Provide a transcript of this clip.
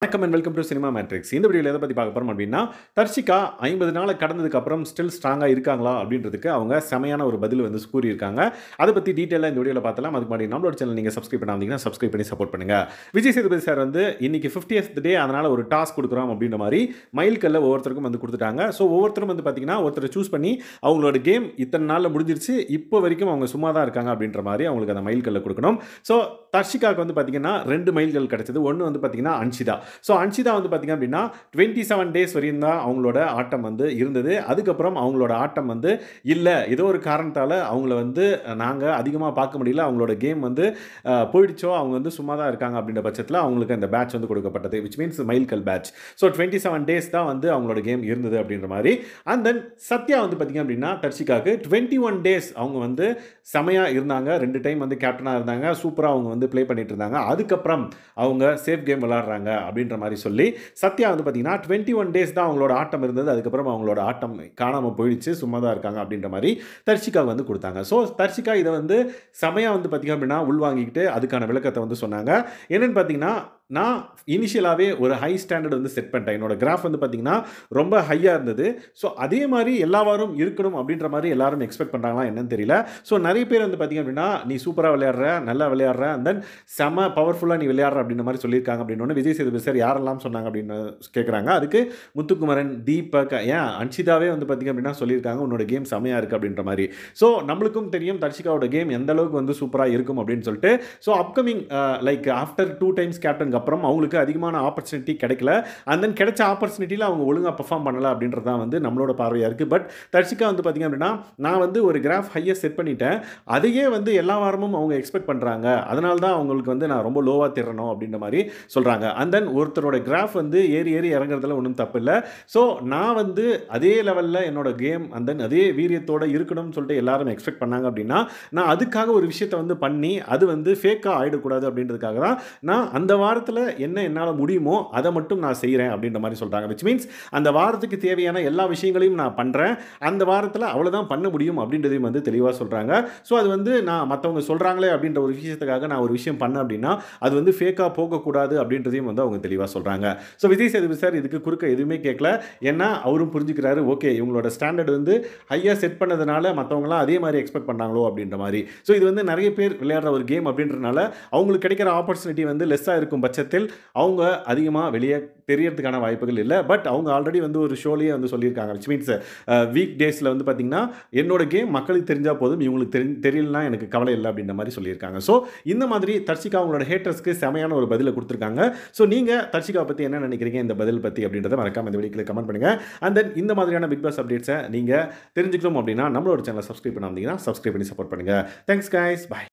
வணக்கம் and welcome to cinema matrix. இந்த வீடியோவில் எதை பற்றி பார்க்க போகிறோம் அப்படின்னா, தர்ஷிகா 50 நாள் கடந்ததுக்கு அப்புறம் ஸ்டில் ஸ்ட்ராங்காக இருக்காங்களா அப்படின்றதுக்கு அவங்க செமையான ஒரு பதில் வந்து கூறியிருக்காங்க. அதை பற்றி டீட்டெயிலாக இந்த வீடியோவில் பார்த்தலாம். அதுக்கு முன்னாடி நம்மளோட சேனல் நீங்கள் சப்ஸ்கிரைப் பண்ணாதீங்கன்னா சப்ஸ்கிரைப் பண்ணி சப்போர்ட் பண்ணுங்கள். விஜய் சேதுபதி சார் வந்து இன்னைக்கு 50th டே, அதனால் ஒரு டாஸ்க் கொடுக்குறோம் அப்படின்ற மாதிரி மைல்கல்ல ஒவ்வொருத்தருக்கும் வந்து கொடுத்துட்டாங்க. ஸோ ஒவ்வொருத்தரும் வந்து பார்த்தீங்கன்னா ஒருத்தரை சூஸ் பண்ணி அவங்களோட கேம் இத்தனை நாளில் முடிஞ்சிருச்சு, இப்போ வரைக்கும் அவங்க சும்மா தான் இருக்காங்க அப்படின்ற மாதிரி அவங்களுக்கு அந்த மைல்கல்ல கொடுக்கணும். ஸோ தர்ஷிகாவுக்கு வந்து பார்த்தீங்கன்னா 2 மைல்கள் கிடைச்சது. ஒன்று வந்து பார்த்தீங்கன்னா அன்ஷிதா. ஸோ அன்ஷிதா வந்து பார்த்தீங்க அப்படின்னா 27 டேஸ் வரையும் தான் அவங்களோட ஆட்டம் வந்து இருந்தது. அதுக்கப்புறம் அவங்களோட ஆட்டம் வந்து இல்லை, ஏதோ ஒரு காரணத்தால் அவங்கள வந்து நாங்கள் அதிகமாக பார்க்க முடியல, அவங்களோட கேம் வந்து போயிடுச்சோ, அவங்க வந்து சும்மா தான் இருக்காங்க அப்படின்ற பட்சத்தில் அவங்களுக்கு அந்த பேட்ச் வந்து கொடுக்கப்பட்டது, விச் மீன்ஸ் மைல்கல் பேட்ச். ஸோ 27 டேஸ் தான் வந்து அவங்களோட கேம் இருந்தது அப்படின்ற மாதிரி. அண்ட் தென் சத்யா வந்து பார்த்தீங்க அப்படின்னா தர்ஷிகாவுக்கு 21 டேஸ் அவங்க வந்து செமையாக இருந்தாங்க. 2 டைம் வந்து கேப்டனாக இருந்தாங்க, சூப்பராக அவங்க வந்து ப்ளே பண்ணிட்டு இருந்தாங்க. அதுக்கப்புறம் அவங்க சேஃப் கேம் விளாட்றாங்க அப்படின்ற மாதிரி சொல்லி சத்யா வந்து பார்த்தீங்கன்னா 21 டேஸ் தான் அவங்களோட ஆட்டம் இருந்தது, அதுக்கப்புறம் அவங்களோட ஆட்டம் காணாமல் போயிடுச்சு, சும்மா தான் இருக்காங்க அப்படின்ற மாதிரி தர்ஷிகா வந்து கொடுத்தாங்க. ஸோ தர்ஷிகா இதை வந்து செமையாக வந்து பார்த்தீங்க அப்படின்னா உள்வாங்கிக்கிட்டு அதுக்கான விளக்கத்தை வந்து சொன்னாங்க. என்னென்னு பார்த்தீங்கன்னா, நான் இனிஷியலாகவே ஒரு ஹை ஸ்டாண்டர்ட் வந்து செட் பண்ணிட்டேன். என்னோட கிராஃப் வந்து பார்த்தீங்கன்னா ரொம்ப ஹையாக இருந்தது. ஸோ அதே மாதிரி எல்லா வாரம் இருக்கணும் அப்படின்ற மாதிரி எல்லாரும் எக்ஸ்பெக்ட் பண்ணுறாங்களா என்னன்னு தெரியல. ஸோ நிறைய பேர் வந்து பார்த்தீங்க அப்படின்னா நீ சூப்பராக விளையாடுற, நல்லா விளையாடுற, அண்ட் தென் செம பவர்ஃபுல்லாக நீ விளையாடுற அப்படின்ற மாதிரி சொல்லியிருக்காங்க. அப்படின்னு விஜய் சேதுபதி சார் யாரெல்லாம் சொன்னாங்க அப்படின்னு கேட்குறாங்க. அதுக்கு முத்துக்குமரன், தீபக், ஏன் அன்ஷிதாவே வந்து பார்த்தீங்க அப்படின்னா சொல்லியிருக்காங்க உன்னோட கேம் செமையாக இருக்குது அப்படின்ற மாதிரி. ஸோ நம்மளுக்கும் தெரியும் தர்ஷிகாவோட கேம் எந்த அளவுக்கு வந்து சூப்பராக இருக்கும் அப்படின்னு சொல்லிட்டு. So upcoming like after 2 times captain அப்புறம் அவங்களுக்கு அதிகமான ஆப்பர்ச்சுனிட்டி கிடைக்கல. அண்ட் தென் கிடைச்ச ஆப்பர்ச்சுனிட்டியில் அவங்க ஒழுங்காக பெர்ஃபார்ம் பண்ணல அப்படின்றது தான் வந்து நம்மளோட பார்வையாக இருக்குது. பட் தர்ஷிகா வந்து பார்த்தீங்க அப்படின்னா நான் வந்து ஒரு கிராஃப் ஹையாக செட் பண்ணிட்டேன், அதையே வந்து எல்லா வாரமும் அவங்க எக்ஸ்பெக்ட் பண்ணுறாங்க, அதனால தான் அவங்களுக்கு வந்து நான் ரொம்ப லோவாக திறணும் அப்படின்ற மாதிரி சொல்கிறாங்க. அண்ட் தென் ஒருத்தரோட கிராஃப் வந்து ஏறி ஏறி இறங்குறதுல ஒன்றும் தப்பு இல்லை. ஸோ நான் வந்து அதே லெவலில் என்னோட கேம் அண்ட் தென் அதே வீரியத்தோடு இருக்கணும்னு சொல்லிட்டு எல்லாரும் எக்ஸ்பெக்ட் பண்ணாங்க அப்படின்னா நான் அதுக்காக ஒரு விஷயத்தை வந்து பண்ணி அது வந்து ஃபேக்காக ஆகிடக்கூடாது அப்படின்றதுக்காக தான் நான் அந்த வாரத்தில் என்ன என்னால் முடியுமோ அதை மட்டும் நான் செய்கிறேன் அப்படின்ற மாதிரி சொல்கிறாங்க. விச் மீன்ஸ் அந்த வாரத்துக்கு தேவையான எல்லா விஷயங்களையும் நான் பண்ணுறேன், அந்த வாரத்தில் அவ்வளோதான் பண்ண முடியும் அப்படின்றதையும் வந்து தெளிவாக சொல்கிறாங்க. ஸோ அது வந்து நான் மற்றவங்க சொல்கிறாங்களே அப்படின்ற ஒரு விஷயத்துக்காக நான் ஒரு விஷயம் பண்ணேன் அப்படின்னா அது வந்து ஃபேக்காக போகக்கூடாது அப்படின்றதையும் வந்து அவங்க தெளிவாக சொல்கிறாங்க. ஸோ விஜய் சேதுபதி சார் இதுக்கு குறுக்க எதுவுமே கேட்கல. ஏன்னா அவரும் புரிஞ்சுக்கிறாரு, ஓகே இவங்களோட ஸ்டாண்டர்ட் வந்து ஹையாக செட் பண்ணதுனால மற்றவங்களாம் அதே மாதிரி எக்ஸ்பெக்ட் பண்ணாங்களோ அப்படின்ற மாதிரி. ஸோ இது வந்து நிறைய பேர் விளையாடுற ஒரு கேம் அப்படின்றனால அவங்களுக்கு கிடைக்கிற ஆப்பர்ச்சுனிட்டி வந்து லெஸ்ஸாக இருக்கும் பட்சத்தில் அவங்க அதிகமாக வெளியே தெரியறதுக்கான வாய்ப்புகள் இல்லை. பட் அவங்க ஆல்ரெடி வந்து ஒரு ஷோலேயே வந்து சொல்லியிருக்காங்க. விச் மீன்ஸ் வீக் டேஸில் வந்து பார்த்தீங்கன்னா என்னோட கேம் மக்களுக்கு தெரிஞ்சால் போதும், இவங்களுக்கு தெரியலனா எனக்கு கவலை இல்லை அப்படின்ற மாதிரி சொல்லியிருக்காங்க. ஸோ இந்த மாதிரி தர்ஷிகா அவங்களோட ஹேட்டர்ஸ்க்கு செமையான ஒரு பதிலை கொடுத்துருக்காங்க. ஸோ நீங்கள் தர்ஷிகா பற்றி என்ன நினைக்கிறீங்க இந்த பதில் பற்றி அப்படின்றத மறக்காம இந்த வீடியோக்கு கமெண்ட் பண்ணுங்கள். அண்ட் தென் இந்த மாதிரியான பிக் பாஸ் அப்டேட்ஸை நீங்கள் தெரிஞ்சுக்கணும் அப்படின்னா நம்மளோட சேனலை சப்ஸ்கிரைப் பண்ணாமல் சப்ஸ்கிரைப் பண்ணி சப்போர்ட் பண்ணுங்கள். Thanks guys, by.